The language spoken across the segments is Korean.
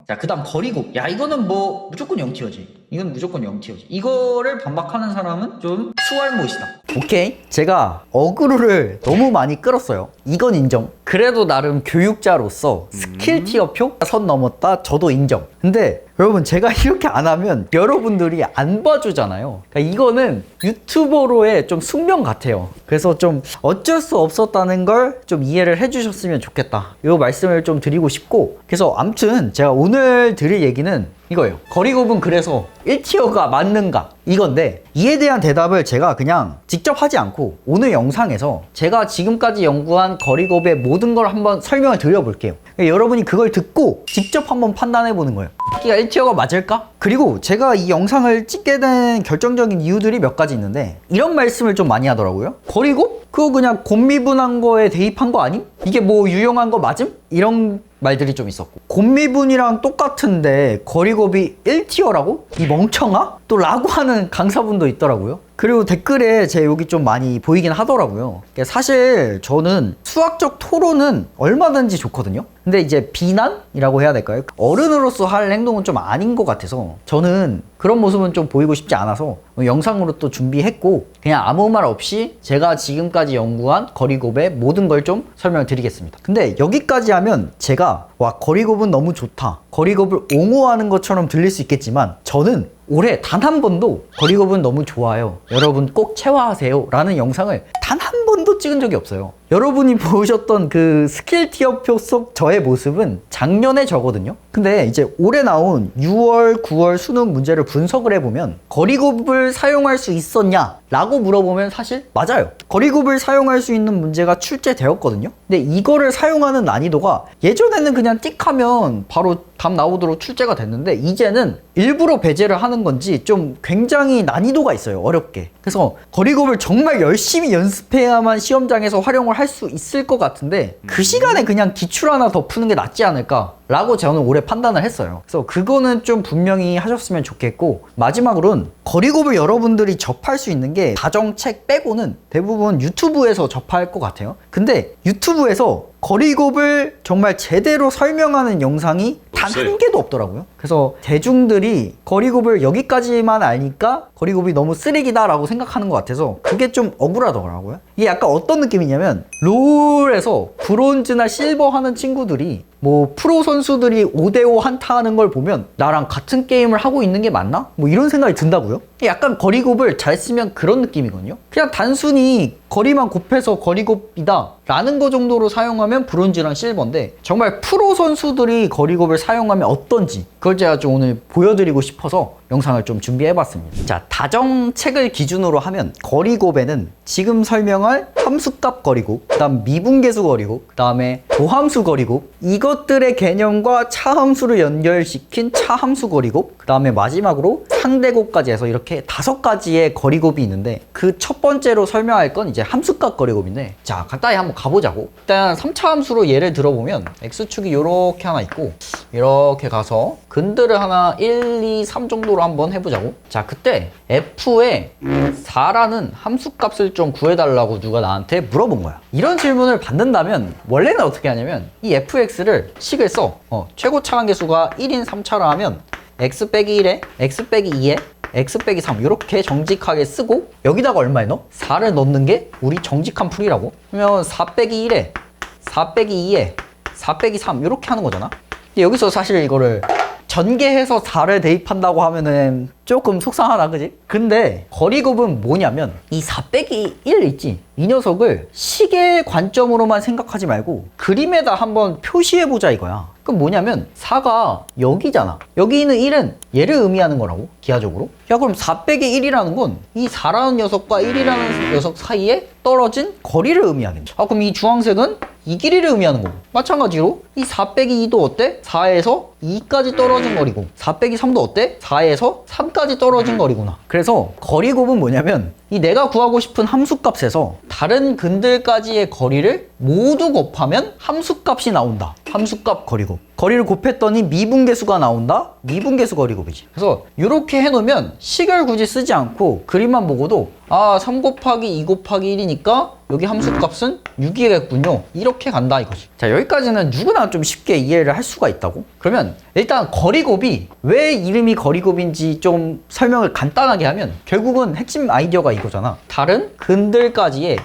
자, 그 다음 거리곱. 야, 이거는 뭐 무조건 0티어지. 이건 무조건 0티어지. 이거를 반박하는 사람은 좀 수알못이다. 오케이, 제가 어그로를 너무 많이 끌었어요. 이건 인정. 그래도 나름 교육자로서 스킬 티어표 선 넘었다, 저도 인정. 근데 여러분, 제가 이렇게 안 하면 여러분들이 안 봐주잖아요. 그러니까 이거는 유튜버로의 좀 숙명 같아요. 그래서 좀 어쩔 수 없었다는 걸 좀 이해를 해주셨으면 좋겠다, 이 말씀을 좀 드리고 싶고, 그래서 암튼 제가 오늘 드릴 얘기는 이거예요. 거리곱은 그래서 1티어가 맞는가, 이건데, 이에 대한 대답을 제가 그냥 직접 하지 않고 오늘 영상에서 제가 지금까지 연구한 거리곱의 모든 걸 한번 설명을 드려볼게요. 그러니까 여러분이 그걸 듣고 직접 한번 판단해 보는 거예요. 끼가 1티어가 맞을까? 그리고 제가 이 영상을 찍게 된 결정적인 이유들이 몇 가지 있는데, 이런 말씀을 좀 많이 하더라고요. 거리곱? 그거 그냥 곱미분한 거에 대입한 거 아님? 이게 뭐 유용한 거 맞음? 이런 말들이 좀 있었고, 곱미분이랑 똑같은데 거리곱이 1티어라고? 이 멍청아? 또 라고 하는 강사분도 있더라고요. 그리고 댓글에 제 여기 좀 많이 보이긴 하더라고요. 사실 저는 수학적 토론은 얼마든지 좋거든요. 근데 이제 비난이라고 해야 될까요? 어른으로서 할 행동은 좀 아닌 것 같아서 저는 그런 모습은 좀 보이고 싶지 않아서 영상으로 또 준비했고, 그냥 아무 말 없이 제가 지금까지 연구한 거리곱의 모든 걸 좀 설명을 드리겠습니다. 근데 여기까지 하면 제가 와, 거리곱은 너무 좋다, 거리곱을 옹호하는 것처럼 들릴 수 있겠지만, 저는 올해 단 한 번도 거리곱은 너무 좋아요, 여러분 꼭 체화하세요 라는 영상을 단 한 번도 찍은 적이 없어요. 여러분이 보셨던 그 스킬 티어표 속 저의 모습은 작년에 저거든요. 근데 이제 올해 나온 6월, 9월 수능 문제를 분석을 해보면 거리곱을 사용할 수 있었냐? 라고 물어보면 사실 맞아요. 거리곱을 사용할 수 있는 문제가 출제되었거든요. 근데 이거를 사용하는 난이도가 예전에는 그냥 띡 하면 바로 답 나오도록 출제가 됐는데, 이제는 일부러 배제를 하는 건지 좀 굉장히 난이도가 있어요, 어렵게. 그래서 거리곱을 정말 열심히 연습해야만 시험장에서 활용을 할 수 있을 것 같은데, 그 시간에 그냥 기출 하나 더 푸는 게 낫지 않을까 라고 저는 올해 판단을 했어요. 그래서 그거는 좀 분명히 하셨으면 좋겠고, 마지막으로는 거리곱을 여러분들이 접할 수 있는 게 다정책 빼고는 대부분 유튜브에서 접할 것 같아요. 근데 유튜브에서 거리곱을 정말 제대로 설명하는 영상이 단 한 개도 없더라고요. 그래서 대중들이 거리곱을 여기까지만 알니까 거리곱이 너무 쓰레기다 라고 생각하는 것 같아서 그게 좀 억울하더라고요. 이게 약간 어떤 느낌이냐면, 롤에서 브론즈나 실버 하는 친구들이 뭐 프로 선수들이 5대5 한타 하는 걸 보면 나랑 같은 게임을 하고 있는 게 맞나? 뭐 이런 생각이 든다고요. 약간 거리곱을 잘 쓰면 그런 느낌이거든요. 그냥 단순히 거리만 곱해서 거리곱이다 라는 거 정도로 사용하면 브론즈랑 실버인데, 정말 프로 선수들이 거리곱을 사용하면 어떤지 그걸 제가 좀 오늘 보여드리고 싶어서 영상을 좀 준비해봤습니다. 자, 다정책을 기준으로 하면 거리곱에는 지금 설명할 함수값 거리곱, 그 다음 미분계수 거리곱, 그 다음에 도함수 거리곱, 이것들의 개념과 차함수를 연결시킨 차함수 거리곱, 그 다음에 마지막으로 상대곱까지 해서 이렇게 5가지의 거리곱이 있는데, 그 첫 번째로 설명할 건 이제 함수값 거리곱인데, 자, 간단히 한번 가보자고. 일단 3차 함수로 예를 들어보면 x축이 이렇게 하나 있고, 이렇게 가서 근들을 하나 1, 2, 3 정도로 한번 해보자고. 자, 그때 f에 4라는 함수값을 좀 구해달라고 누가 나한테 물어본 거야. 이런 질문을 받는다면 원래는 어떻게 하냐면, 이 fx를 식을 써. 최고 차관계수가 1인 3차라 하면 x 빼기 1에 x 빼기 2에 x 빼기 3 이렇게 정직하게 쓰고, 여기다가 얼마에 넣어? 4를 넣는 게 우리 정직한 풀이라고. 그러면 4 빼기 1에 4 빼기 2에 4 빼기 3 이렇게 하는 거잖아. 근데 여기서 사실 이거를 전개해서 4를 대입한다고 하면은 조금 속상하다, 그지? 근데 거리곱은 뭐냐면, 이 4 빼기 1 있지? 이 녀석을 식의 관점으로만 생각하지 말고 그림에다 한번 표시해보자 이거야. 그럼 뭐냐면 4가 여기잖아. 여기 있는 1은 얘를 의미하는 거라고, 기하적으로. 야, 그럼 4 빼기 1이라는 건 이 4라는 녀석과 1이라는 녀석 사이에 떨어진 거리를 의미하겠네. 아, 그럼 이 주황색은 이 길이를 의미하는 거고, 마찬가지로 이 4 빼기 2도 어때? 4에서 2까지 떨어진 거리고, 4 빼기 3도 어때? 4에서 3까지 떨어진 거리구나. 그래서 거리곱은 뭐냐면 이 내가 구하고 싶은 함수값에서 다른 근들까지의 거리를 모두 곱하면 함수값이 나온다. 함수값 거리곱. 거리를 곱했더니 미분계수가 나온다. 미분계수 거리곱이지. 그래서 이렇게 해놓으면 식을 굳이 쓰지 않고 그림만 보고도 3 곱하기 2 곱하기 1이니까 여기 함수값은 6이겠군요. 이렇게 간다 이거지. 자, 여기까지는 누구나 좀 쉽게 이해를 할 수가 있다고. 그러면 일단 거리곱이 왜 이름이 거리곱인지 좀 설명을 간단하게 하면 결국은 핵심 아이디어가 이거잖아. 다른 근들까지의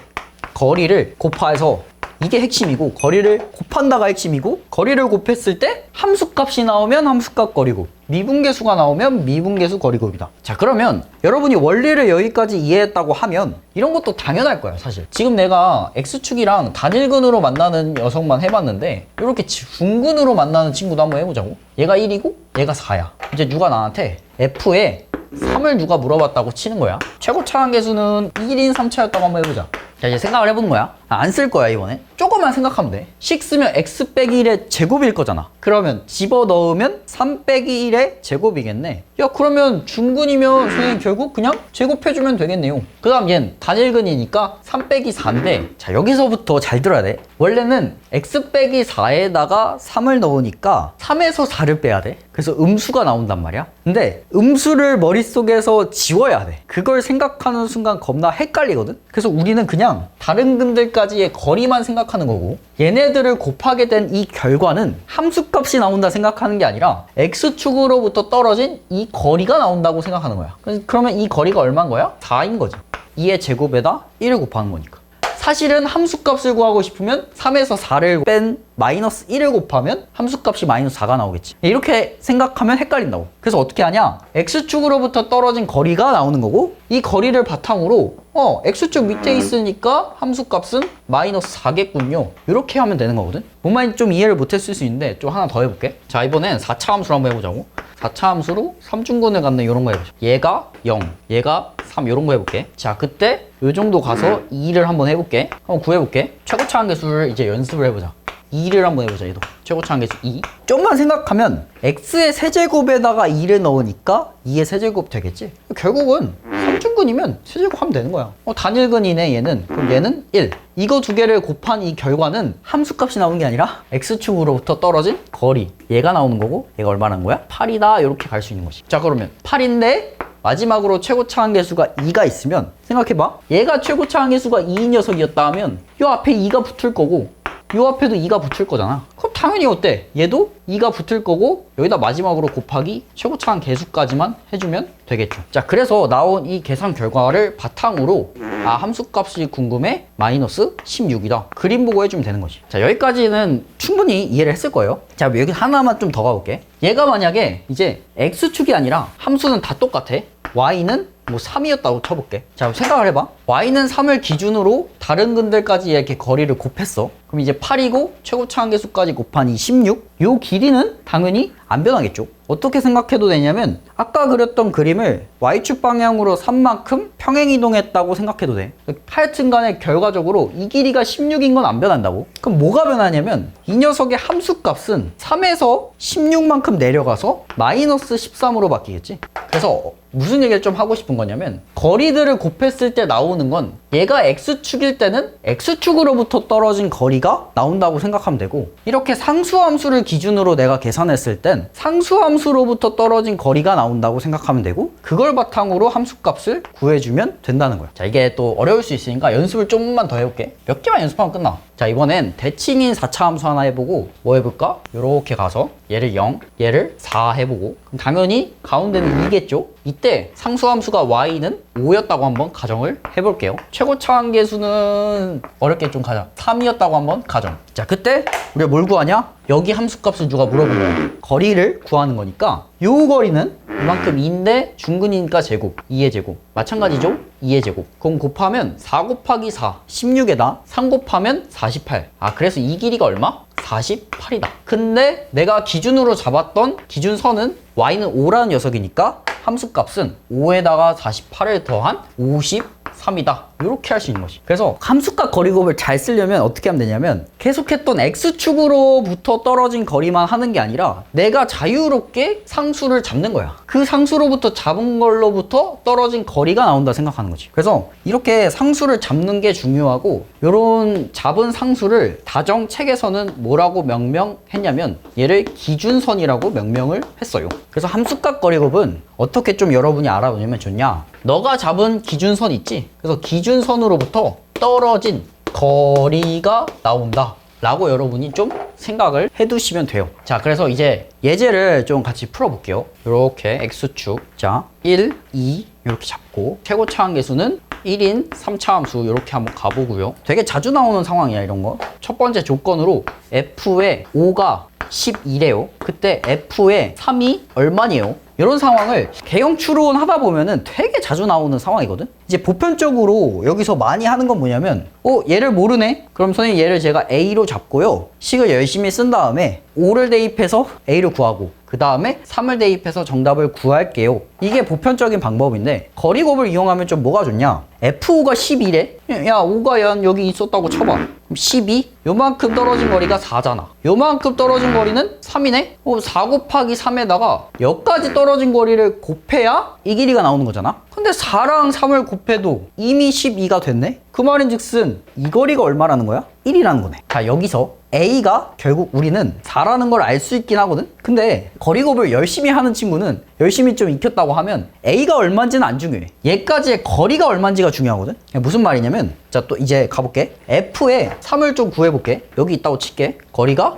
거리를 곱해서 이게 핵심이고, 거리를 곱한다가 핵심이고, 거리를 곱했을 때 함수값이 나오면 함수값 거리곱, 미분계수가 나오면 미분계수 거리곱이다. 자, 그러면 여러분이 원리를 여기까지 이해했다고 하면 이런 것도 당연할 거야 사실. 지금 내가 X축이랑 단일근으로 만나는 녀석만 해봤는데 이렇게 중근으로 만나는 친구도 한번 해보자고. 얘가 1이고 얘가 4야. 이제 누가 나한테 F에 3을 누가 물어봤다고 치는 거야. 최고 차항계수는 1인 3차였다고 한번 해보자. 자, 이제 생각을 해보는 거야. 안 쓸 거야 이번에. 조금만 생각하면 돼. 식 쓰면 x 빼기 1의 제곱일 거잖아. 그러면 집어넣으면 3 빼기 1의 제곱이겠네. 야, 그러면 중근이면 선생님 결국 그냥 제곱해주면 되겠네요. 그 다음 얘는 단일근이니까 3 빼기 4인데, 자, 여기서부터 잘 들어야 돼. 원래는 x 빼기 4에다가 3을 넣으니까 3에서 4를 빼야 돼. 그래서 음수가 나온단 말이야. 근데 음수를 머릿속에서 지워야 돼. 그걸 생각하는 순간 겁나 헷갈리거든. 그래서 우리는 그냥 다른 근들까지의 거리만 생각하는 거고, 얘네들을 곱하게 된 이 결과는 함수값이 나온다 생각하는 게 아니라 x축으로부터 떨어진 이 거리가 나온다고 생각하는 거야. 그러면 이 거리가 얼마인 거야? 4인 거지. 2의 제곱에다 1을 곱하는 거니까. 사실은 함수값을 구하고 싶으면 3에서 4를 뺀 마이너스 1을 곱하면 함수값이 마이너스 4가 나오겠지. 이렇게 생각하면 헷갈린다고. 그래서 어떻게 하냐? x축으로부터 떨어진 거리가 나오는 거고, 이 거리를 바탕으로 x축 밑에 있으니까 함수값은 마이너스 4겠군요. 이렇게 하면 되는 거거든. 뭔 말인지 좀 이해를 못했을 수 있는데 좀 하나 더 해볼게. 자, 이번엔 4차 함수로 한번 해보자고. 4차 함수로 3중근을 갖는 이런 거 해보자. 얘가 0, 얘가 3 이런 거 해볼게. 자, 그때 요 정도 가서 2를 한번 해볼게. 한번 구해볼게. 최고차 함계수를 이제 연습을 해보자. 2를 한번 해보자. 얘도 최고차 함계수 2. 좀만 생각하면 x의 세제곱에다가 2를 넣으니까 2의 세제곱 되겠지. 결국은 3중근이면 세제곱 하면 되는 거야. 단일근이네 얘는. 그럼 얘는 1. 이거 두 개를 곱한 이 결과는 함수값이 나오는 게 아니라 x축으로부터 떨어진 거리, 얘가 나오는 거고, 얘가 얼마라는 거야? 8이다. 이렇게 갈 수 있는 거지. 자, 그러면 8인데 마지막으로 최고차 함계수가 2가 있으면 생각해봐. 얘가 최고차 함계수가 2인 녀석이었다 하면 요 앞에 2가 붙을 거고, 요 앞에도 2가 붙을 거잖아. 그럼 당연히 어때? 얘도 2가 붙을 거고, 여기다 마지막으로 곱하기 최고차항 계수까지만 해주면 되겠죠. 자, 그래서 나온 이 계산 결과를 바탕으로 함수값이 궁금해? 마이너스 16이다. 그림 보고 해주면 되는 거지. 자, 여기까지는 충분히 이해를 했을 거예요. 자, 여기 하나만 좀 더 가볼게. 얘가 만약에 이제 x축이 아니라 함수는 다 똑같아. y는 뭐 3이었다고 쳐볼게. 자, 생각을 해봐. y는 3을 기준으로 다른 근들까지 이렇게 거리를 곱했어. 그럼 이제 8이고 최고차 함계수까지 곱한 이 16. 요 길이는 당연히 안 변하겠죠. 어떻게 생각해도 되냐면 아까 그렸던 그림을 y축 방향으로 3만큼 평행 이동했다고 생각해도 돼. 하여튼 간에 결과적으로 이 길이가 16인 건 안 변한다고. 그럼 뭐가 변하냐면 이 녀석의 함수값은 3에서 16만큼 내려가서 마이너스 13으로 바뀌겠지. 그래서 무슨 얘기를 좀 하고 싶은 거냐면, 거리들을 곱했을 때 나오는 건 얘가 x축일 때는 x축으로부터 떨어진 거리가 나온다고 생각하면 되고, 이렇게 상수함수를 기준으로 내가 계산했을 땐 상수함수로부터 떨어진 거리가 나온다고 생각하면 되고, 그걸 바탕으로 함수값을 구해주면 된다는 거야. 자, 이게 또 어려울 수 있으니까 연습을 조금만 더 해볼게. 몇 개만 연습하면 끝나. 자, 이번엔 대칭인 4차 함수 하나 해보고 뭐 해볼까? 요렇게 가서 얘를 0, 얘를 4 해보고, 그럼 당연히 가운데는 2겠죠? 이때 상수함수가 y는 5였다고 한번 가정을 해볼게요. 최고차 함계수는 어렵게 좀 가자. 3이었다고 한번 가정. 자, 그때 우리가 뭘 구하냐? 여기 함수값을 누가 물어본 거야. 거리를 구하는 거니까 요 거리는 이만큼 2인데 중근이니까 제곱, 2의 제곱. 마찬가지죠? 2의 제곱. 그럼 곱하면 4 곱하기 4, 16에다 3 곱하면 48. 그래서 이 길이가 얼마? 48이다. 근데 내가 기준으로 잡았던 기준선은 y는 5라는 녀석이니까 함수값은 5에다가 48을 더한 53이다. 이렇게 할 수 있는 거지. 그래서 함수값 거리곱을 잘 쓰려면 어떻게 하면 되냐면 계속했던 x축으로부터 떨어진 거리만 하는 게 아니라 내가 자유롭게 상수를 잡는 거야. 그 상수로부터 잡은 걸로부터 떨어진 거리가 나온다 생각하는 거지. 그래서 이렇게 상수를 잡는 게 중요하고, 이런 잡은 상수를 다정책에서는 뭐라고 명명했냐면 얘를 기준선이라고 명명을 했어요. 그래서 함수값 거리곱은 어떻게 좀 여러분이 알아보면 좋냐, 너가 잡은 기준선 있지? 그래서 기준선으로부터 떨어진 거리가 나온다 라고 여러분이 좀 생각을 해두시면 돼요. 자, 그래서 이제 예제를 좀 같이 풀어볼게요. 이렇게 x축, 자 1, 2 이렇게 잡고 최고차항계수는 1인 3차 함수 이렇게 한번 가보고요. 되게 자주 나오는 상황이야 이런 거. 첫 번째 조건으로 f의 5가 12래요. 그때 f의 3이 얼마니에요? 이런 상황을 개형 추론하다 보면은 되게 자주 나오는 상황이거든. 이제 보편적으로 여기서 많이 하는 건 뭐냐면, 얘를 모르네? 그럼 선생님 얘를 제가 A로 잡고요, 식을 열심히 쓴 다음에 5를 대입해서 A를 구하고 그 다음에 3을 대입해서 정답을 구할게요. 이게 보편적인 방법인데, 거리곱을 이용하면 좀 뭐가 좋냐, F5가 12래? 야 5가 여기 있었다고 쳐봐. 그럼 12? 요만큼 떨어진 거리가 4잖아. 요만큼 떨어진 거리는 3이네? 4 곱하기 3에다가 여기까지 떨어진 거리를 곱해야 이 길이가 나오는 거잖아. 근데 4랑 3을 곱해도 이미 12가 됐네? 그 말인즉슨 이 거리가 얼마라는 거야? 1이라는 거네. 자, 여기서 A가 결국 우리는 4라는 걸 알 수 있긴 하거든? 근데 거리곱을 열심히 하는 친구는 열심히 좀 익혔다고 하면 A가 얼마인지는 안 중요해. 얘까지의 거리가 얼마인지가 중요하거든? 무슨 말이냐면, 자, 또 이제 가볼게. F에 3을 좀 구해볼게. 여기 있다고 칠게. 거리가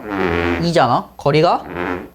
2잖아. 거리가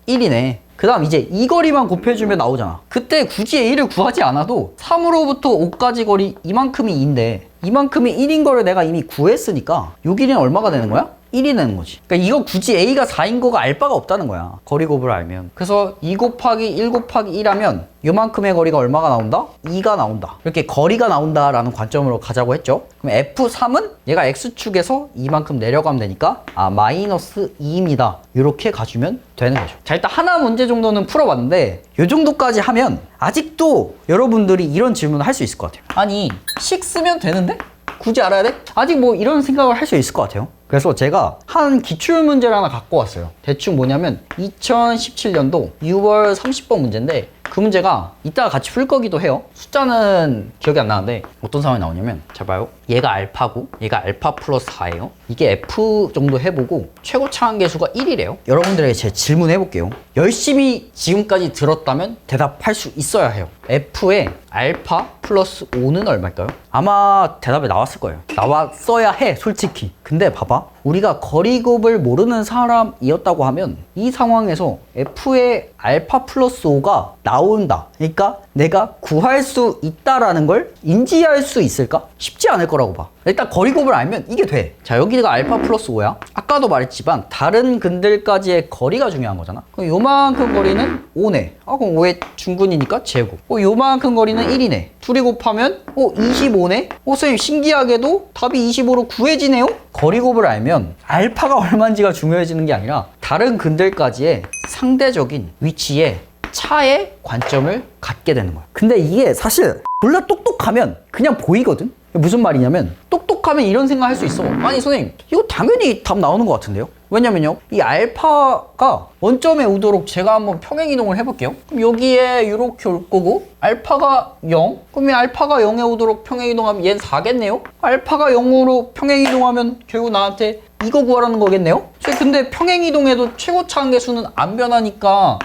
1이네. 그 다음 이제 이 거리만 곱해주면 나오잖아. 그때 굳이 A를 구하지 않아도 3으로부터 5까지 거리 이만큼이 2인데 이만큼이 1인 거를 내가 이미 구했으니까 요 길이는 얼마가 되는 거야? 1이 되는 거지. 그러니까 이거 굳이 A가 4인 거가 알 바가 없다는 거야, 거리곱을 알면. 그래서 2 곱하기 1 곱하기 1 하면 요만큼의 거리가 얼마가 나온다? 2가 나온다. 이렇게 거리가 나온다라는 관점으로 가자고 했죠. 그럼 F3은 얘가 X축에서 이만큼 내려가면 되니까 마이너스 2입니다. 이렇게 가주면 되는 거죠. 자, 일단 하나 문제 정도는 풀어봤는데 요 정도까지 하면 아직도 여러분들이 이런 질문을 할 수 있을 것 같아요. 아니, 식 쓰면 되는데? 굳이 알아야 돼? 아직 뭐 이런 생각을 할 수 있을 것 같아요. 그래서 제가 한 기출문제를 하나 갖고 왔어요. 대충 뭐냐면 2017년도 6월 30번 문제인데, 그 문제가 이따가 같이 풀 거기도 해요. 숫자는 기억이 안 나는데 어떤 상황이 나오냐면, 자 봐요. 얘가 알파고 얘가 알파 플러스 4예요. 이게 F 정도 해보고 최고차항계수가 1이래요. 여러분들에게 제 질문 해볼게요. 열심히 지금까지 들었다면 대답할 수 있어야 해요. F의 알파 플러스 5는 얼마일까요? 아마 대답이 나왔을 거예요. 나왔어야 해, 솔직히. 근데 봐봐. 우리가 거리곱을 모르는 사람이었다고 하면 이 상황에서 F의 알파 플러스 5가 나온다. 그러니까 내가 구할 수 있다라는 걸 인지할 수 있을까? 쉽지 않을 거라고 봐. 일단 거리곱을 알면 이게 돼. 자, 여기가 알파 플러스 5야. 아까도 말했지만 다른 근들까지의 거리가 중요한 거잖아. 그럼 요만큼 거리는 5네. 그럼 5의 중근이니까 제곱. 요만큼 거리는 1이네. 둘이 곱하면 25네. 선생님 신기하게도 답이 25로 구해지네요. 거리곱을 알면 알파가 얼마인지가 중요해지는 게 아니라 다른 근들까지의 상대적인 위치에 차의 관점을 갖게 되는 거야. 근데 이게 사실 몰라 똑똑하면 그냥 보이거든? 무슨 말이냐면, 똑똑하면 이런 생각 할 수 있어. 아니 선생님, 이거 당연히 답 나오는 것 같은데요? 왜냐면요, 이 알파가 원점에 오도록 제가 한번 평행이동을 해볼게요. 그럼 여기에 이렇게 올 거고, 알파가 0? 그럼 이 알파가 0에 오도록 평행이동하면 얘는 4겠네요? 알파가 0으로 평행이동하면 결국 나한테 이거 구하라는 거겠네요? 근데 평행이동해도 최고차항계수는 안 변하니까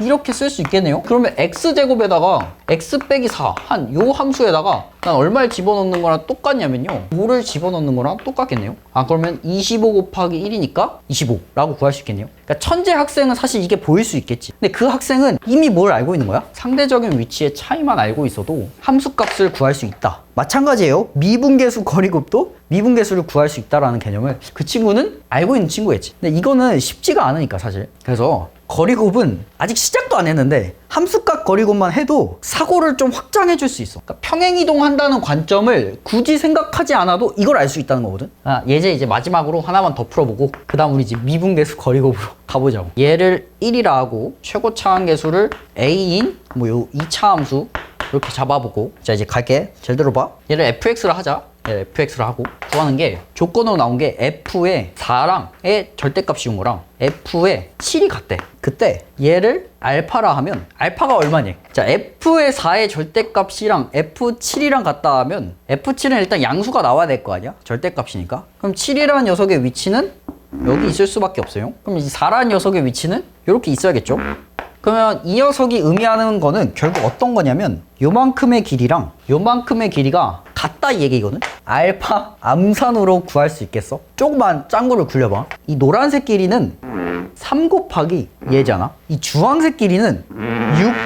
이렇게 쓸 수 있겠네요. 그러면 x제곱에다가 x 빼기 4 한 요 함수에다가 난 얼마를 집어넣는 거랑 똑같냐면요, 5를 집어넣는 거랑 똑같겠네요. 그러면 25 곱하기 1이니까 25라고 구할 수 있겠네요. 그러니까 천재 학생은 사실 이게 보일 수 있겠지. 근데 그 학생은 이미 뭘 알고 있는 거야? 상대적인 위치의 차이만 알고 있어도 함수값을 구할 수 있다. 마찬가지예요. 미분계수 거리곱도 미분계수를 구할 수 있다라는 개념을 그 친구는 알고 있는 친구겠지. 근데 이거는 쉽지가 않으니까 사실. 그래서 거리곱은 아직 시작도 안 했는데 함수값 거리곱만 해도 사고를 좀 확장해 줄 수 있어. 그러니까 평행이동 한다는 관점을 굳이 생각하지 않아도 이걸 알 수 있다는 거거든. 예제 이제 마지막으로 하나만 더 풀어보고 그 다음 우리 이제 미분계수 거리곱으로 가보자고. 얘를 1이라 하고 최고차항계수를 A인 요 2차 함수 이렇게 잡아보고, 자 이제 갈게. 잘 들어봐. 얘를 fx라 하자. fx를 하고 구하는 게 조건으로 나온 게 f의 4랑의 절대값 씌운 거랑 f의 7이 같대. 그때 얘를 알파라 하면 알파가 얼마니? 자, f의 4의 절대값이랑 f7이랑 같다 하면 f7은 일단 양수가 나와야 될 거 아니야? 절대값이니까. 그럼 7이라는 녀석의 위치는 여기 있을 수밖에 없어요. 그럼 이 4라는 녀석의 위치는 이렇게 있어야겠죠? 그러면 이 녀석이 의미하는 거는 결국 어떤 거냐면 요만큼의 길이랑 요만큼의 길이가 같다 이 얘기거든? 알파 암산으로 구할 수 있겠어? 조그만 짱구를 굴려봐. 이 노란색 길이는 3 곱하기 얘잖아. 이 주황색 길이는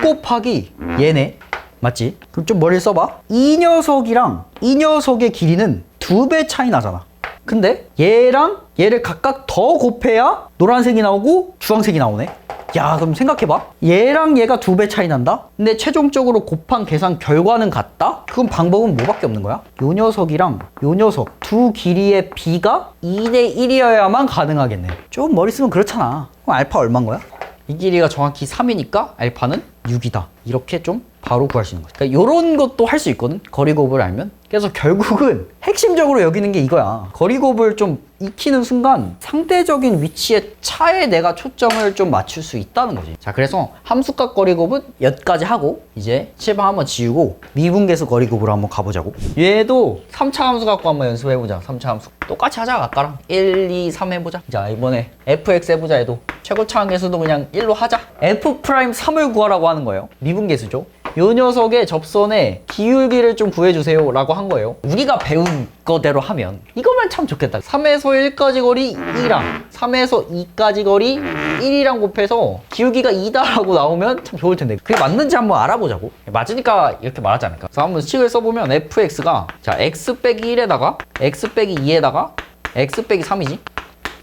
6 곱하기 얘네. 맞지? 그럼 좀 머리를 써봐. 이 녀석이랑 이 녀석의 길이는 2배 차이 나잖아. 근데 얘랑 얘를 각각 더 곱해야 노란색이 나오고 주황색이 나오네. 야, 그럼 생각해봐. 얘랑 얘가 2배 차이 난다? 근데 최종적으로 곱한 계산 결과는 같다? 그럼 방법은 뭐밖에 없는 거야? 요 녀석이랑 요 녀석 두 길이의 비가 2대 1이어야만 가능하겠네. 좀 머리 쓰면 그렇잖아. 그럼 알파 얼마인 거야? 이 길이가 정확히 3이니까 알파는 6이다. 이렇게 좀 바로 구할 수 있는 거지. 그러니까 이런 것도 할 수 있거든. 거리곱을 알면. 그래서 결국은 핵심적으로 여기는 게 이거야. 거리곱을 좀 익히는 순간 상대적인 위치의 차에 내가 초점을 좀 맞출 수 있다는 거지. 자, 그래서 함수값 거리곱은 여기까지 하고 이제 칠방 한번 지우고 미분계수 거리곱으로 한번 가보자고. 얘도 3차 함수 갖고 한번 연습해보자. 3차 함수 똑같이 하자. 아까랑 1, 2, 3 해보자. 자, 이번에 fx 해보자. 얘도 최고차 함계수도 그냥 1로 하자. f'3을 구하라고 하는 거예요. 미분계수죠. 요 녀석의 접선의 기울기를 좀 구해주세요 라고 한 거예요. 우리가 배운 거대로 하면 이거면 참 좋겠다. 3에서 1까지 거리 2랑 3에서 2까지 거리 1이랑 곱해서 기울기가 2다 라고 나오면 참 좋을 텐데 그게 맞는지 한번 알아보자고. 맞으니까 이렇게 말하지 않을까. 그래서 한번 식을 써보면 fx가 자 x 빼기 1에다가 x 빼기 2에다가 x 빼기 3이지.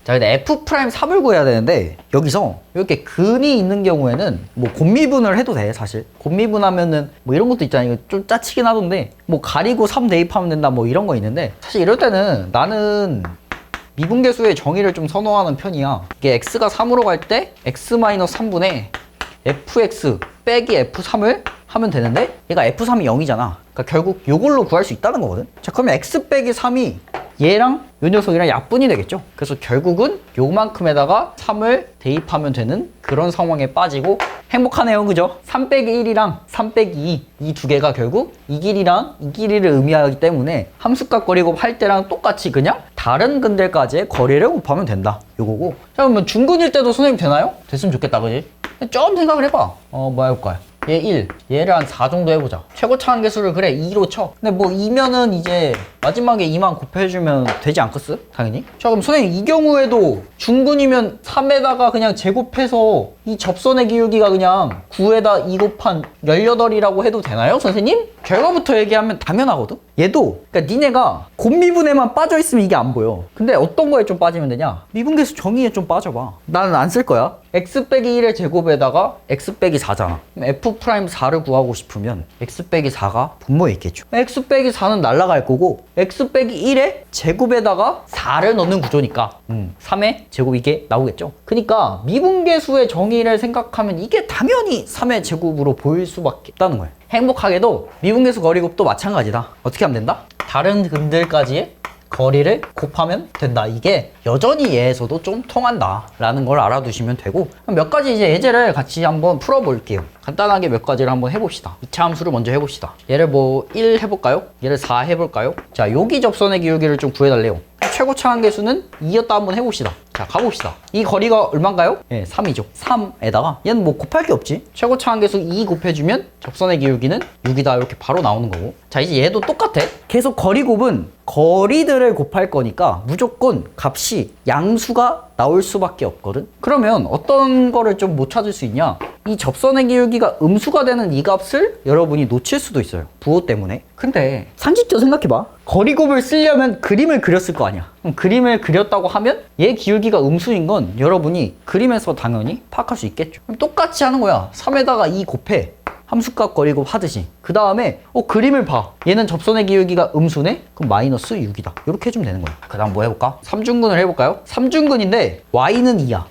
자, 근데 f'3을 구해야 되는데 여기서 이렇게 근이 있는 경우에는 뭐 곱미분을 해도 돼. 사실 곱미분하면은 뭐 이런 것도 있잖아. 이거 좀 짜치긴 하던데 뭐 가리고 3 대입하면 된다 뭐 이런 거 있는데 사실 이럴 때는 나는 미분계수의 정의를 좀 선호하는 편이야. 이게 x가 3으로 갈 때 x-3분의 fx 빼기 f3을 하면 되는데 얘가 f3이 0이잖아. 그러니까 결국 이걸로 구할 수 있다는 거거든. 자, 그러면 x 빼기 3이 얘랑 요 녀석이랑 약분이 되겠죠. 그래서 결국은 요만큼에다가 3을 대입하면 되는 그런 상황에 빠지고 행복하네요. 그죠? 3 빼기 1이랑 3 빼기 2 이 두 개가 결국 이 길이랑 이 길이를 의미하기 때문에 함수값 거리곱 할 때랑 똑같이 그냥 다른 근들까지의 거리를 곱하면 된다. 요거고. 자, 그러면 중근일 때도 선생님 되나요? 됐으면 좋겠다. 그지? 좀 생각을 해봐. 뭐 해볼까요? 얘 1, 얘를 한 4 정도 해보자. 최고차 함계수를 그래 2로 쳐. 근데 뭐 2면은 이제 마지막에 2만 곱해주면 되지 않겠어? 당연히. 자, 그럼 선생님 이 경우에도 중근이면 3에다가 그냥 제곱해서 이 접선의 기울기가 그냥 9에다 2 곱한 18이라고 해도 되나요, 선생님? 결과부터 얘기하면 당연하거든? 얘도 그러니까 니네가 곱미분에만 빠져있으면 이게 안 보여. 근데 어떤 거에 좀 빠지면 되냐? 미분계수 정의에 좀 빠져봐. 나는 안 쓸 거야. x 빼기 1의 제곱에다가 x 빼기 4잖아. f'4를 구하고 싶으면 x 빼기 4가 분모에 있겠죠. x 빼기 4는 날라갈 거고 x 빼기 1의 제곱에다가 4를 넣는 구조니까 3의 제곱 이게 나오겠죠. 그러니까 미분계수의 정의를 생각하면 이게 당연히 3의 제곱으로 보일 수밖에 없다는 거예요. 행복하게도 미분계수 거리곱도 마찬가지다. 어떻게 하면 된다? 다른 근들까지의 거리를 곱하면 된다. 이게 여전히 얘에서도 좀 통한다 라는 걸 알아두시면 되고 몇 가지 이제 예제를 같이 한번 풀어볼게요. 간단하게 몇 가지를 한번 해봅시다. 2차 함수를 먼저 해봅시다. 얘를 뭐 1 해볼까요? 얘를 4 해볼까요? 자, 여기 접선의 기울기를 좀 구해달래요. 최고차 함계수는 2였다 한번 해봅시다. 자, 가봅시다. 이 거리가 얼마인가요? 네, 3이죠. 3에다가 얘는 뭐 곱할 게 없지. 최고차 함계수 2 곱해주면 접선의 기울기는 6이다 이렇게 바로 나오는 거고. 자, 이제 얘도 똑같아. 계속 거리곱은 거리들을 곱할 거니까 무조건 값이 양수가 나올 수밖에 없거든. 그러면 어떤 거를 좀 못 찾을 수 있냐? 이 접선의 기울기가 음수가 되는 이 값을 여러분이 놓칠 수도 있어요. 부호 때문에. 근데 상식적으로 생각해봐. 거리곱을 쓰려면 그림을 그렸을 거 아니야. 그럼 그림을 그렸다고 하면 얘 기울기가 음수인 건 여러분이 그림에서 당연히 파악할 수 있겠죠. 그럼 똑같이 하는 거야. 3에다가 2 곱해. 함수값 거리곱 하듯이. 그 다음에 그림을 봐. 얘는 접선의 기울기가 음수네? 그럼 마이너스 6이다. 이렇게 해주면 되는 거야. 그 다음 뭐 해볼까? 3중근을 해볼까요? 3중근인데 y는 2야.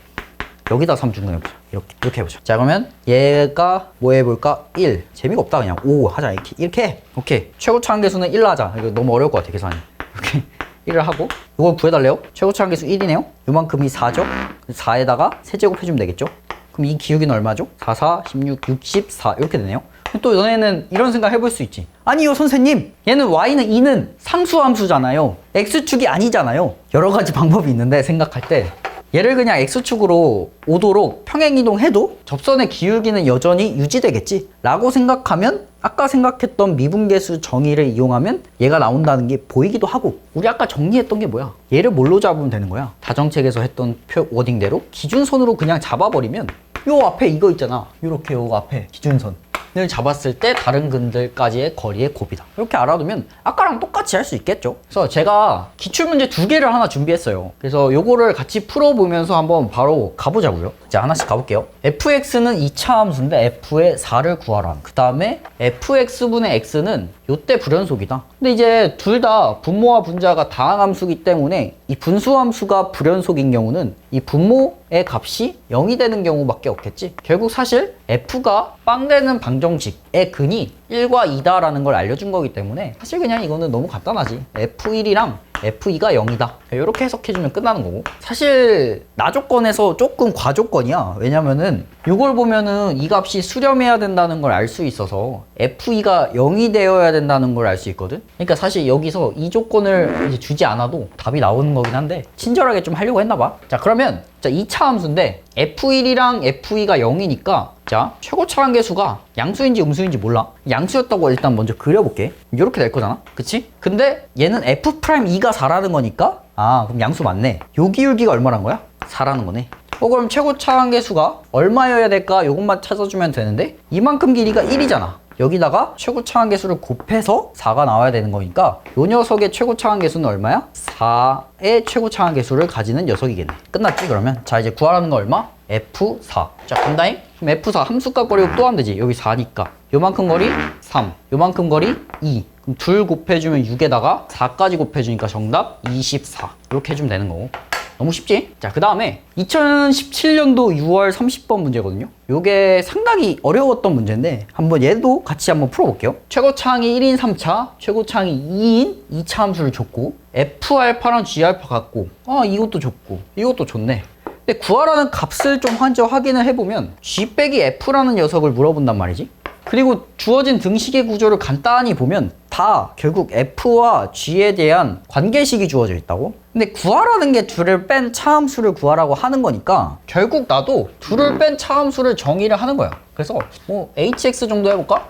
여기다 3중근 해보자. 이렇게 해보자. 자, 그러면 얘가 뭐 해볼까? 1. 재미가 없다 그냥. 5 하자. 이렇게 해. 오케이. 최고차 함계수는 1 하자. 이거 너무 어려울 것 같아 계산이. 이렇게 1을 하고 이걸 구해달래요. 최고차항계수 1이네요. 요만큼이 4죠. 4에다가 세제곱해주면 되겠죠. 그럼 이 기울기는 얼마죠? 4, 4, 16, 64 이렇게 되네요. 또 너네는 이런 생각 해볼 수 있지. 아니요 선생님, 얘는 y는 2는 상수함수잖아요. x축이 아니잖아요. 여러 가지 방법이 있는데 생각할 때 얘를 그냥 x축으로 오도록 평행이동해도 접선의 기울기는 여전히 유지되겠지 라고 생각하면 아까 생각했던 미분계수 정의를 이용하면 얘가 나온다는 게 보이기도 하고, 우리 아까 정리했던 게 뭐야? 얘를 뭘로 잡으면 되는 거야? 다정책에서 했던 워딩대로 기준선으로 그냥 잡아버리면 요 앞에 이거 있잖아. 요렇게 요 앞에 기준선 을 잡았을 때 다른 근들까지의 거리의 곱이다. 이렇게 알아두면 아까랑 똑같이 할 수 있겠죠. 그래서 제가 기출문제 2개를 하나 준비했어요. 그래서 요거를 같이 풀어보면서 한번 바로 가보자고요. 자, 하나씩 가볼게요. fx는 2차 함수인데 f의 4를 구하라. 그 다음에 fx분의 x는 요때 불연속이다. 근데 이제 둘 다 분모와 분자가 다항함수기 때문에 이 분수함수가 불연속인 경우는 이 분모의 값이 0이 되는 경우밖에 없겠지. 결국 사실 f가 빵되는 방정식의 근이 1과 2다라는 걸 알려준 거기 때문에 사실 그냥 이거는 너무 간단하지. f1이랑 f2가 0이다. 이렇게 해석해주면 끝나는 거고, 사실 나조건에서 조금 과조건이야. 왜냐면은 이걸 보면은 이 값이 수렴해야 된다는 걸 알 수 있어서 f2가 0이 되어야 된다는 걸 알 수 있거든. 그러니까 사실 여기서 이 조건을 이제 주지 않아도 답이 나오는 거긴 한데 친절하게 좀 하려고 했나 봐. 자, 그러면 자 2차 함수인데 f1이랑 f2가 0이니까 자 최고차항계수가 양수인지 음수인지 몰라. 양수였다고 일단 먼저 그려볼게. 이렇게 될 거잖아, 그치? 근데 얘는 f'2가 4라는 거니까 그럼 양수 맞네. 요 기울기가 얼마란 거야? 4라는 거네. 그럼 최고차항계수가 얼마여야 될까? 요것만 찾아주면 되는데 이만큼 길이가 1이잖아. 여기다가 최고차항계수를 곱해서 4가 나와야 되는 거니까 요 녀석의 최고차항계수는 얼마야? 4의 최고차항계수를 가지는 녀석이겠네. 끝났지 그러면? 자, 이제 구하라는 거 얼마? F4. 자, 간다잉? 그럼 F4 함수값 거리 또 하면 되지. 여기 4니까 요만큼 거리 3, 요만큼 거리 2. 그럼 둘 곱해주면 6에다가 4까지 곱해주니까 정답 24. 이렇게 해주면 되는 거고. 너무 쉽지? 자, 그 다음에 2017년도 6월 30번 문제거든요. 요게 상당히 어려웠던 문제인데 한번 얘도 같이 한번 풀어볼게요. 최고차항이 1인 3차, 최고차항이 2인 2차 함수를 줬고 F알파랑 G알파 같고 이것도 줬고 이것도 좋네. 근데 구하라는 값을 좀 먼저 확인을 해보면 G 빼기 F라는 녀석을 물어본단 말이지. 그리고 주어진 등식의 구조를 간단히 보면 다 결국 F와 G에 대한 관계식이 주어져 있다고? 근데 구하라는 게 둘을 뺀 차함수를 구하라고 하는 거니까 결국 나도 둘을 뺀 차함수를 정의를 하는 거야. 그래서 뭐 hx 정도 해볼까?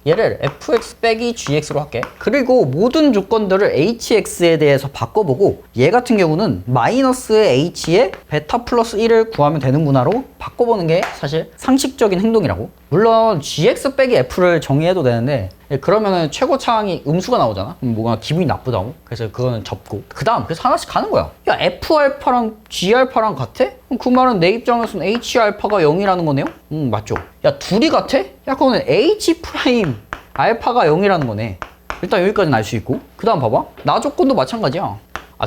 얘를 fx 빼기 gx로 할게. 그리고 모든 조건들을 hx에 대해서 바꿔보고 얘 같은 경우는 마이너스의 h에 베타 플러스 1을 구하면 되는구나로 바꿔보는 게 사실 상식적인 행동이라고. 물론 gx 빼기 f를 정의해도 되는데 그러면은 최고차항이 음수가 나오잖아. 뭔가 기분이 나쁘다고. 그래서 그거는 접고 그 다음 그래서 하나씩 가는 거야. 야, f알파랑 g알파랑 같아? 그럼 그 말은 내 입장에서는 h알파가 0이라는 거네요? 맞죠. 야, 둘이 같아? 야, 그거는 h 프라임 알파가 0이라는 거네. 일단 여기까지는 알 수 있고 그 다음 봐봐. 나 조건도 마찬가지야.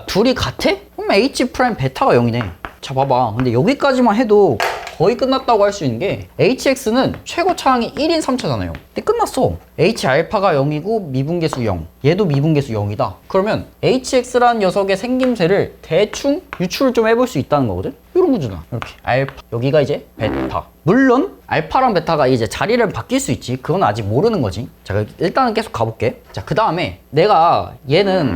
둘이 같아? 그럼 h 프라임 베타가 0이네. 자, 봐봐. 근데 여기까지만 해도 거의 끝났다고 할 수 있는 게 hx는 최고차항이 1인 3차잖아요. 근데 끝났어. h알파가 0이고 미분계수 0. 얘도 미분계수 0이다. 그러면 hx라는 녀석의 생김새를 대충 유추를 좀 해볼 수 있다는 거거든? 이런 거잖아. 이렇게 알파. 여기가 이제 베타. 물론 알파랑 베타가 이제 자리를 바뀔 수 있지. 그건 아직 모르는 거지. 자, 일단은 계속 가볼게. 자, 그 다음에 내가 얘는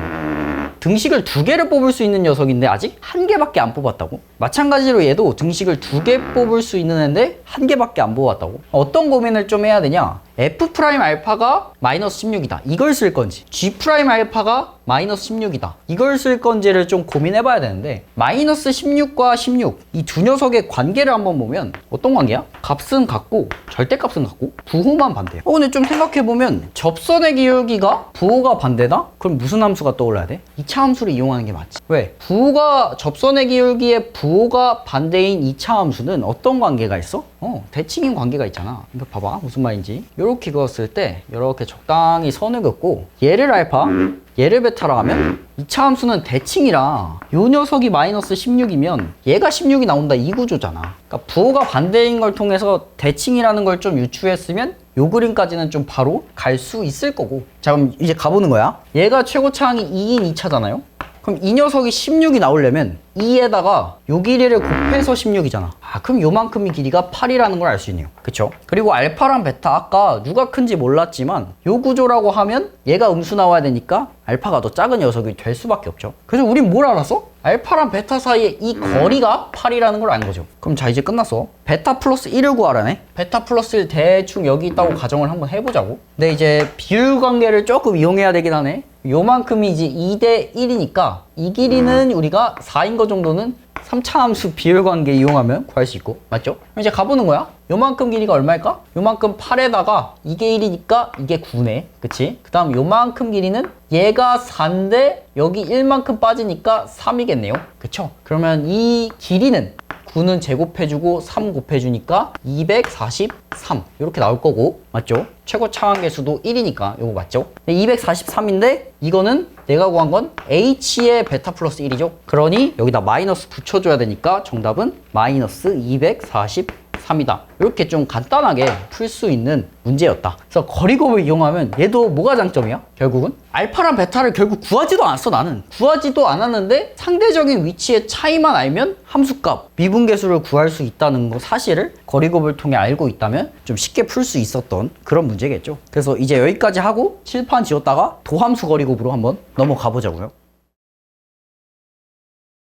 등식을 2개를 뽑을 수 있는 녀석인데 아직 1개밖에 안 뽑았다고? 마찬가지로 얘도 등식을 2개 뽑을 수 있는 애인데 1개밖에 안 뽑았다고? 어떤 고민을 좀 해야 되냐? F 프라임 알파가 마이너스 16이다. 이걸 쓸 건지, G 프라임 알파가 마이너스 16이다. 이걸 쓸 건지를 좀 고민해 봐야 되는데 마이너스 16과 16 이 두 녀석의 관계를 한번 보면 어떤 관계야? 값은 같고 절대값은 같고 부호만 반대야. 근데 좀 생각해 보면 접선의 기울기가 부호가 반대다? 그럼 무슨 함수가 떠올라야 돼? 2차 함수를 이용하는 게 맞지. 왜? 부호가 접선의 기울기의 부호가 반대인 2차 함수는 어떤 관계가 있어? 대칭인 관계가 있잖아. 이거 봐봐 무슨 말인지. 이렇게 그었을 때 이렇게 적당히 선을 긋고 얘를 알파, 얘를 베타라 하면 이차 함수는 대칭이라 요 녀석이 마이너스 16이면 얘가 16이 나온다 이 구조잖아. 그러니까 부호가 반대인 걸 통해서 대칭이라는 걸 좀 유추했으면 요 그림까지는 좀 바로 갈 수 있을 거고. 자, 그럼 이제 가보는 거야. 얘가 최고차항이 2인 2차잖아요. 그럼 이 녀석이 16이 나오려면 2에다가 요 길이를 곱해서 16이잖아. 아, 그럼 요만큼의 길이가 8이라는 걸 알 수 있네요. 그쵸? 그리고 알파랑 베타 아까 누가 큰지 몰랐지만 요 구조라고 하면 얘가 음수 나와야 되니까 알파가 더 작은 녀석이 될 수밖에 없죠. 그래서 우린 뭘 알았어? 알파랑 베타 사이에 이 거리가 8이라는 걸 안 거죠. 그럼 자, 이제 끝났어. 베타 플러스 1을 구하라네. 베타 플러스 1 대충 여기 있다고 가정을 한번 해보자고. 근데 이제 비율 관계를 조금 이용해야 되긴 하네. 요만큼이 이제 2대 1이니까 이 길이는 우리가 4인 거 정도는 3차 함수 비율 관계 이용하면 구할 수 있고, 맞죠? 그럼 이제 가보는 거야. 요만큼 길이가 얼마일까? 요만큼 8에다가 이게 1이니까 이게 9네. 그치? 그 다음 요만큼 길이는 얘가 4인데 여기 1만큼 빠지니까 3이겠네요. 그쵸? 그러면 이 길이는 9는 제곱해주고 3 곱해주니까 243 이렇게 나올 거고, 맞죠? 최고 차항계수도 1이니까 요거 맞죠? 243인데 이거는 내가 구한 건 h의 베타 플러스 1이죠. 그러니 여기다 마이너스 붙여줘야 되니까 정답은 마이너스 243이다. 이렇게 좀 간단하게 풀 수 있는 문제였다. 그래서 거리곱을 이용하면 얘도 뭐가 장점이야? 결국은 알파랑 베타를 결국 구하지도 않았어. 나는 구하지도 않았는데 상대적인 위치의 차이만 알면 함수값, 미분계수를 구할 수 있다는 거 사실을 거리곱을 통해 알고 있다면 좀 쉽게 풀 수 있었던 그런 문제겠죠. 그래서 이제 여기까지 하고 칠판 지웠다가 도함수 거리곱으로 한번 넘어가 보자고요.